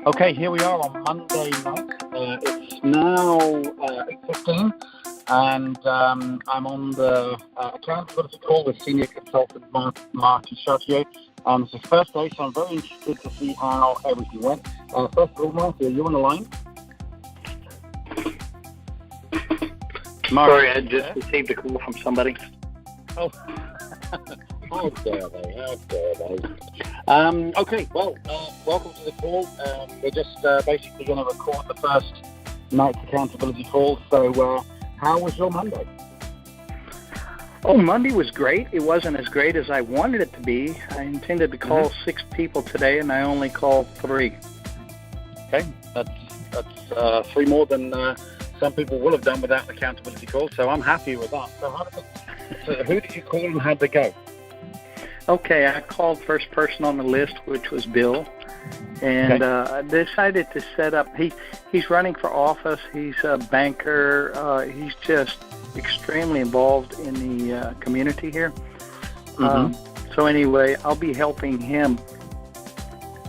Okay, here we are on Monday night. It's now 8:15, and I'm on the accountability call with senior consultant Marty Chartier. It's his first day, so I'm very interested to see how everything went. First of all, Marty, are you on the line? Marty, sorry, I just received a call from somebody. Oh, how dare they? How dare they? Okay, well, welcome to the call. We're just basically going to record the first night's accountability call. So how was your Monday? Oh, Monday was great. It wasn't as great as I wanted it to be. I intended to call 6 people today, and I only called 3. Okay, that's 3 more than some people will have done without an accountability call, so I'm happy with that. So who did you call and how'd they go? Okay, I called first person on the list, which was Bill, and I decided to set up. He's running for office. He's a banker. He's just extremely involved in the community here. So anyway, I'll be helping him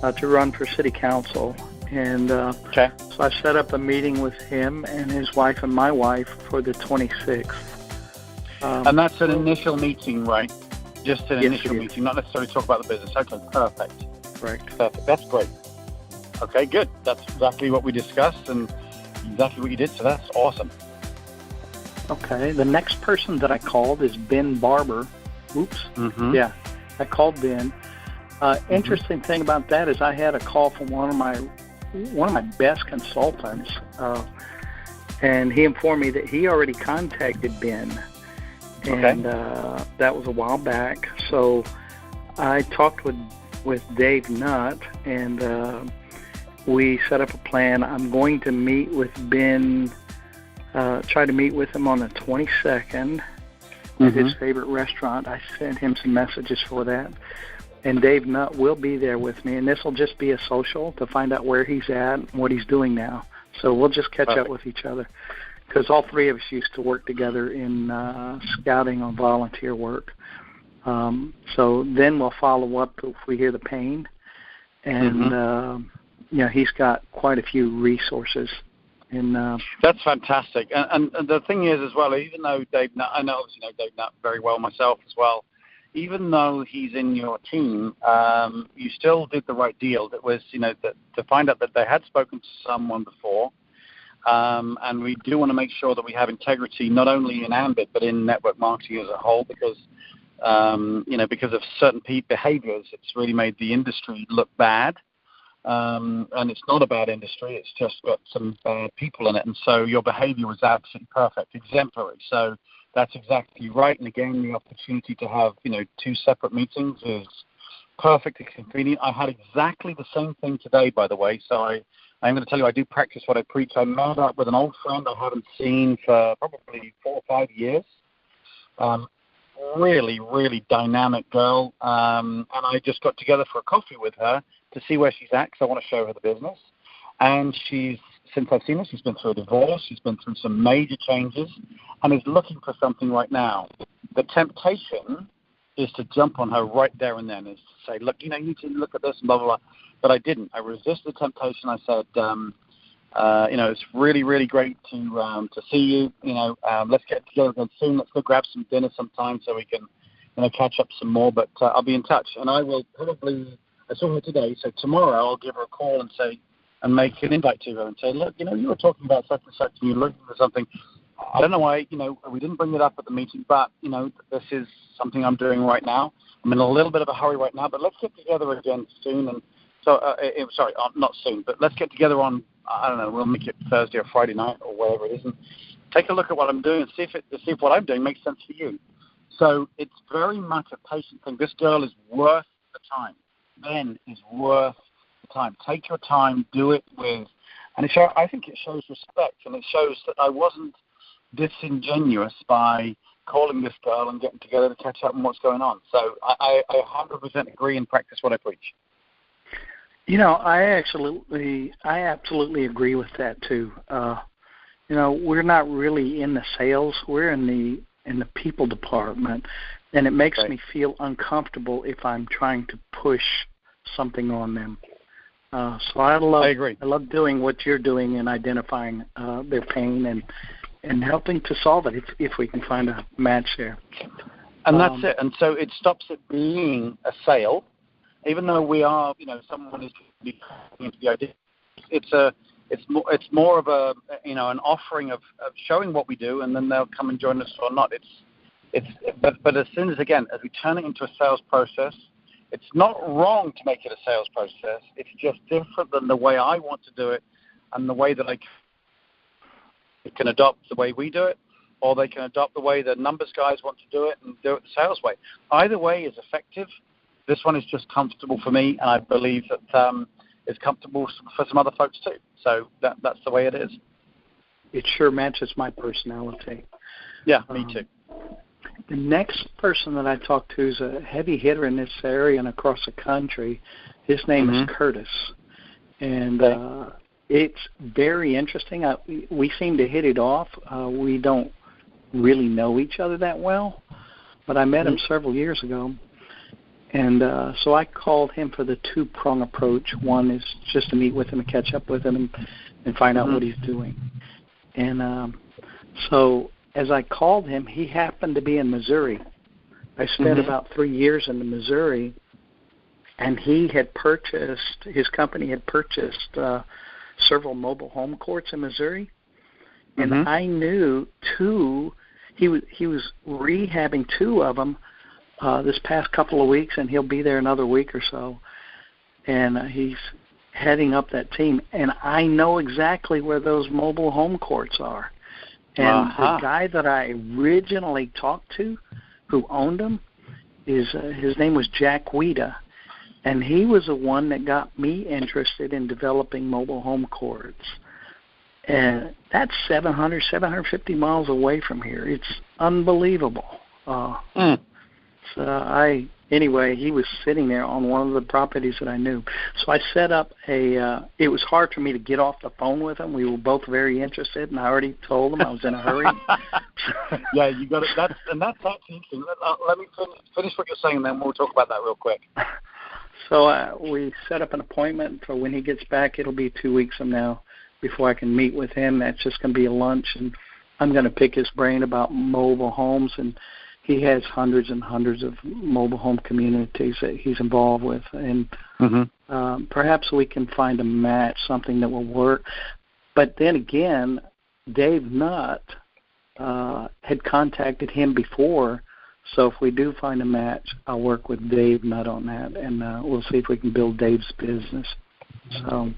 to run for city council, and so I set up a meeting with him and his wife and my wife for the 26th. And that's an initial meeting, right? Just an initial meeting, not necessarily talk about the business. Okay, perfect. Right. Perfect. That's great. Okay, good. That's exactly what we discussed and exactly what you did, so that's awesome. Okay, the next person that I called is Ben Barber. Oops. Yeah, I called Ben. Interesting thing about that is I had a call from one of my best consultants, and he informed me that he already contacted Ben. And that was a while back. So I talked with Dave Nutt, and we set up a plan. I'm going to meet with Ben, try to meet with him on the 22nd at his favorite restaurant. I sent him some messages for that. And Dave Nutt will be there with me. And this will just be a social to find out where he's at and what he's doing now. So we'll just catch up with each other. Because all 3 of us used to work together in scouting on volunteer work. So then we'll follow up if we hear the pain. And, he's got quite a few resources. That's fantastic. And the thing is as well, even though Dave Nutt, I obviously know Dave Nutt very well myself as well, even though he's in your team, you still did the right deal. That was, that to find out that they had spoken to someone before. And we do want to make sure that we have integrity not only in Ambit but in network marketing as a whole, because because of certain behaviors, it's really made the industry look bad. And it's not a bad industry; it's just got some bad people in it. And so your behavior was absolutely perfect, exemplary. So that's exactly right. And again, the opportunity to have 2 separate meetings is perfect and convenient. I had exactly the same thing today, by the way. So I'm going to tell you, I do practice what I preach. I met up with an old friend I haven't seen for probably 4 or 5 years. Really, really dynamic girl. And I just got together for a coffee with her to see where she's at, because I want to show her the business. And since I've seen her, she's been through a divorce. She's been through some major changes and is looking for something right now. The temptation is to jump on her right there and then, is to say, look, you need to look at this and blah, blah, blah. But I didn't. I resisted the temptation. I said, it's really, really great to see you. Let's get together again soon. Let's go grab some dinner sometime so we can, catch up some more. But I'll be in touch, and I will probably. I saw her today, so tomorrow I'll give her a call and say, and make an invite to her and say, look, you were talking about such and such, and you're looking for something. I don't know why, we didn't bring it up at the meeting, but this is something I'm doing right now. I'm in a little bit of a hurry right now, but let's get together again soon. And so, not soon, but let's get together on, I don't know, we'll make it Thursday or Friday night or whatever it is, and take a look at what I'm doing and see if what I'm doing makes sense for you. So it's very much a patient thing. This girl is worth the time. Ben is worth the time. Take your time, do it with, and I think it shows respect, and it shows that I wasn't disingenuous by calling this girl and getting together to catch up on what's going on. So I 100% agree and practice what I preach. I absolutely agree with that too. We're not really in the sales; we're in the people department, and it makes me feel uncomfortable if I'm trying to push something on them. So I agree. I love doing what you're doing and identifying their pain and helping to solve it if we can find a match there. And that's it. And so it stops it being a sale, even though we are, someone is into the idea. It's more of a an offering of showing what we do, and then they'll come and join us or not. But as soon as we turn it into a sales process, it's not wrong to make it a sales process. It's just different than the way I want to do it, and the way that I can adopt the way we do it, or they can adopt the way the numbers guys want to do it and do it the sales way. Either way is effective. This one is just comfortable for me, and I believe that it's comfortable for some other folks too. So that's the way it is. It sure matches my personality. Yeah, me too. The next person that I talked to is a heavy hitter in this area and across the country. His name is Curtis. And it's very interesting. We seem to hit it off. We don't really know each other that well, but I met him several years ago. And so I called him for the two-prong approach. One is just to meet with him and catch up with him and find out what he's doing. And so as I called him, he happened to be in Missouri. I spent about 3 years in Missouri, and his company had purchased several mobile home courts in Missouri. And I knew he was rehabbing two of them this past couple of weeks, and he'll be there another week or so. And he's heading up that team. And I know exactly where those mobile home courts are. And the guy that I originally talked to who owned them, his name was Jack Weeda. And he was the one that got me interested in developing mobile home courts. And that's 750 miles away from here. It's unbelievable. Anyway, he was sitting there on one of the properties that I knew. So I set up it was hard for me to get off the phone with him. We were both very interested, and I already told him I was in a hurry. Yeah, you got it. That's interesting. Let me finish what you're saying, then we'll talk about that real quick. So we set up an appointment for when he gets back. It'll be 2 weeks from now before I can meet with him. That's just going to be a lunch, and I'm going to pick his brain about mobile homes, and he has hundreds and hundreds of mobile home communities that he's involved with, and perhaps we can find a match, something that will work. But then again, Dave Nutt had contacted him before, so if we do find a match, I'll work with Dave Nutt on that, and we'll see if we can build Dave's business. So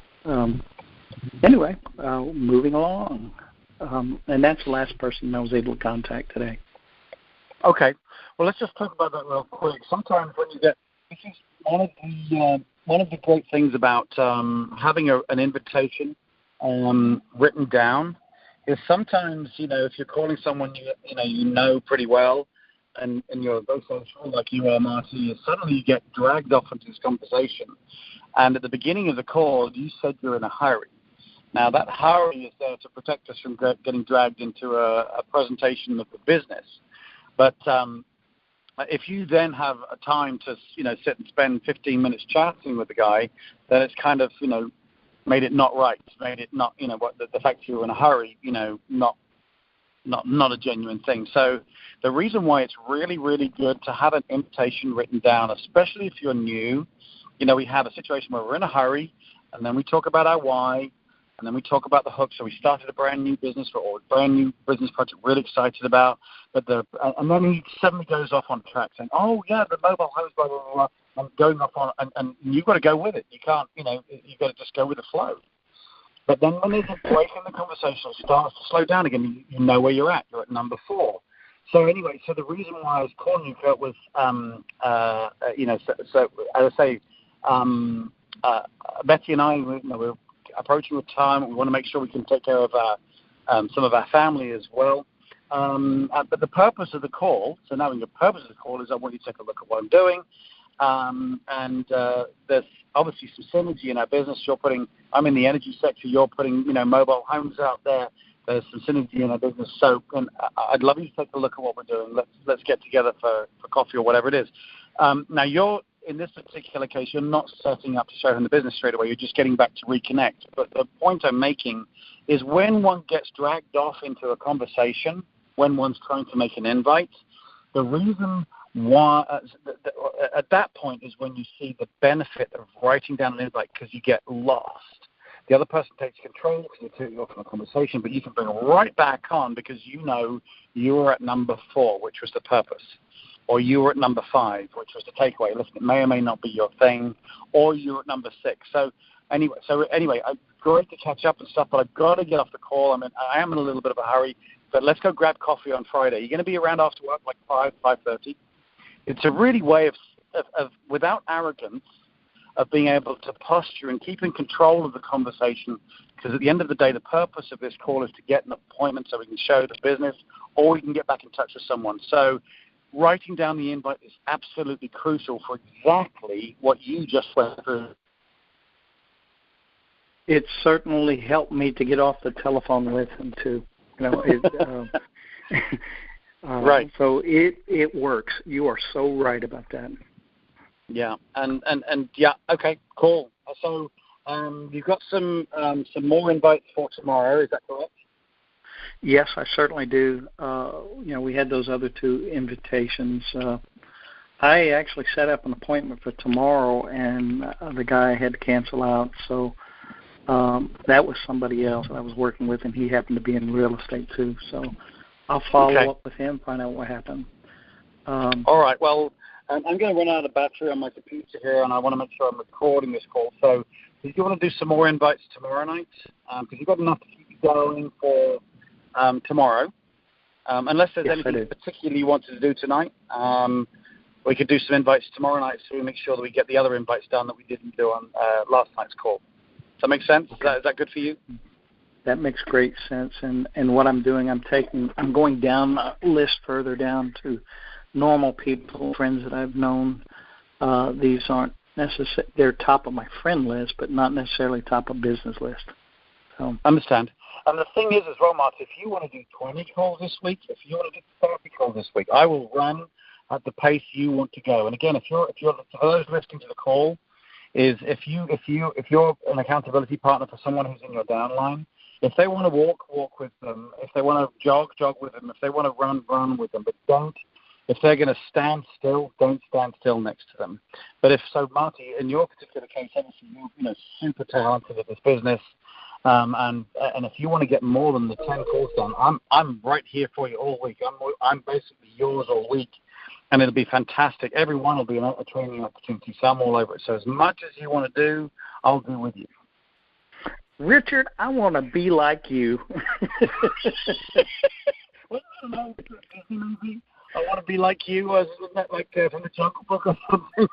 anyway, moving along. And that's the last person I was able to contact today. Okay. Well, let's just talk about that real quick. Sometimes when you get – this is one of the great things about having an invitation written down is sometimes, if you're calling someone you know pretty well and you're very social like you are, Marty, suddenly you get dragged off into this conversation. And at the beginning of the call, you said you're in a hurry. Now, that hurry is there to protect us from getting dragged into a presentation of the business. But if you then have a time to, sit and spend 15 minutes chatting with the guy, then it's kind of, made it not right. Made it not, the fact you're in a hurry, not a genuine thing. So the reason why it's really, really good to have an invitation written down, especially if you're new, we have a situation where we're in a hurry, and then we talk about our why, and then we talk about the hook. So we started a brand new business or a brand new business project, really excited about. And then he suddenly goes off on track saying, "Oh yeah, the mobile homes, blah blah blah." I'm going off on, and you've got to go with it. You can't, you've got to just go with the flow. But then when there's a break in the conversation, it starts to slow down again. You know where you're at. You're at number 4. So anyway, the reason why I was calling you, Kurt, was, so as I say, Betty and I, we're approaching retirement. We want to make sure we can take care of some of our family as well. But the purpose of the call, so now the purpose of the call is I want you to take a look at what I'm doing. And there's obviously some synergy in our business. I'm in the energy sector. You're putting, mobile homes out there. There's some synergy in our business. So I'd love you to take a look at what we're doing. Let's get together for coffee or whatever it is. Now, you're in this particular case, you're not setting up to show him the business straight away. You're just getting back to reconnect. But the point I'm making is when one gets dragged off into a conversation, when one's trying to make an invite, the reason why at that point is when you see the benefit of writing down an invite, because you get lost. The other person takes control because you took you off in a conversation, but you can bring them right back on because you know you were at number 4, which was the purpose, or you were at number 5, which was the takeaway. Listen, it may or may not be your thing, or you were at number 6. So anyway, great to catch up and stuff, but I've got to get off the call. I am in a little bit of a hurry, but let's go grab coffee on Friday. You're going to be around after work, like 5:30. It's a really way of without arrogance, of being able to posture and keep in control of the conversation, because at the end of the day, the purpose of this call is to get an appointment so we can show the business or we can get back in touch with someone. So writing down the invite is absolutely crucial for exactly what you just went through. It certainly helped me to get off the telephone with him, too. Right. So it works. You are so right about that. Yeah, and yeah, okay, cool. So you've got some more invites for tomorrow, is that correct? Yes, I certainly do. We had those other 2 invitations. I actually set up an appointment for tomorrow, and the guy had to cancel out, so that was somebody else that I was working with, and he happened to be in real estate too. So I'll follow up with him, find out what happened. All right, well, I'm going to run out of battery on my computer here, and I want to make sure I'm recording this call. So if you want to do some more invites tomorrow night, because you've got enough to keep you going for tomorrow, unless there's anything particularly you wanted to do tonight, we could do some invites tomorrow night so we make sure that we get the other invites done that we didn't do on last night's call. Does that make sense? Okay. Is that good for you? That makes great sense. And what I'm doing, I'm going down a list further down to normal people, friends that I've known. These aren't necessarily, they're top of my friend list, but not necessarily top of business list. So understand. And the thing is as well, Marty, if you want to do 20 calls this week, if you want to do 30 calls this week, I will run at the pace you want to go. And again, if you're for those listening to the call, is if you're an accountability partner for someone who's in your downline, if they want to walk with them. If they want to jog with them. If they want to run with them. But if they're going to stand still, don't stand still next to them. But if so, Marty, in your particular case, obviously you're super talented at this business, and if you want to get more than the 10 calls done, I'm right here for you all week. I'm basically yours all week, and it'll be fantastic. Every one will be a training opportunity, so I'm all over it. So as much as you want to do, I'll do with you. Richard, I want to be like you. Well, I don't know. Maybe I want to be like you. Isn't that like from the Jungle Book or something?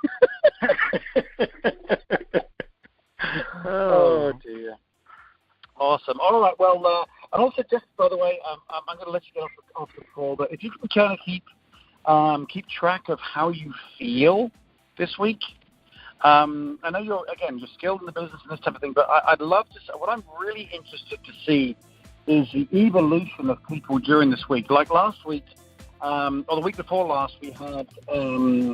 Oh, dear. Awesome. All right. Well, and also just, by the way, I'm going to let you get off the call, but if you can kind of keep track of how you feel this week. I know you're skilled in the business and this type of thing, but I'd love to. What I'm really interested to see is the evolution of people during this week. Like last week, or the week before last, we had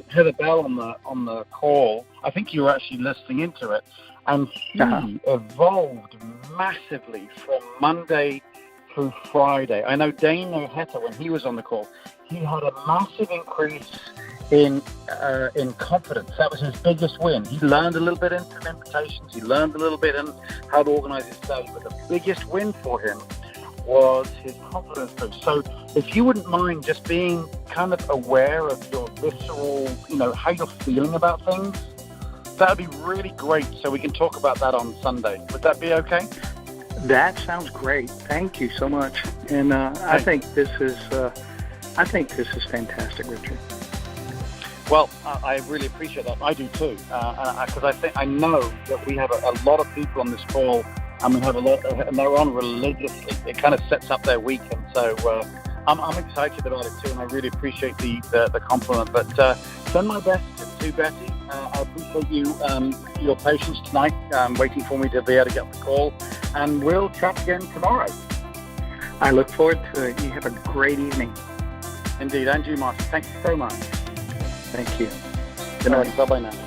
Heather Bell on the call. I think you were actually listening into it, and she evolved massively from Monday through Friday. I know Dane O'Heta, when he was on the call, he had a massive increase in confidence. That was his biggest win. He learned a little bit in some invitations. He learned a little bit in how to organize his day. But the biggest win for him was his confidence boost. So if you wouldn't mind just being kind of aware of your visceral, how you're feeling about things, that would be really great. So we can talk about that on Sunday. Would that be okay? That sounds great. Thank you so much. And I think this is fantastic, Richard. Well, I really appreciate that. I do too, because I know that we have a lot of people on this call, and we have a lot, and they're on religiously. It kind of sets up their weekend, so I'm excited about it too, and I really appreciate the compliment. But send my best to Betty. I appreciate your patience tonight, waiting for me to be able to get the call, and we'll chat again tomorrow. I look forward to it. You have a great evening. Indeed, and you, Marty. Thank you so much. Thank you. Good night. Bye-bye now.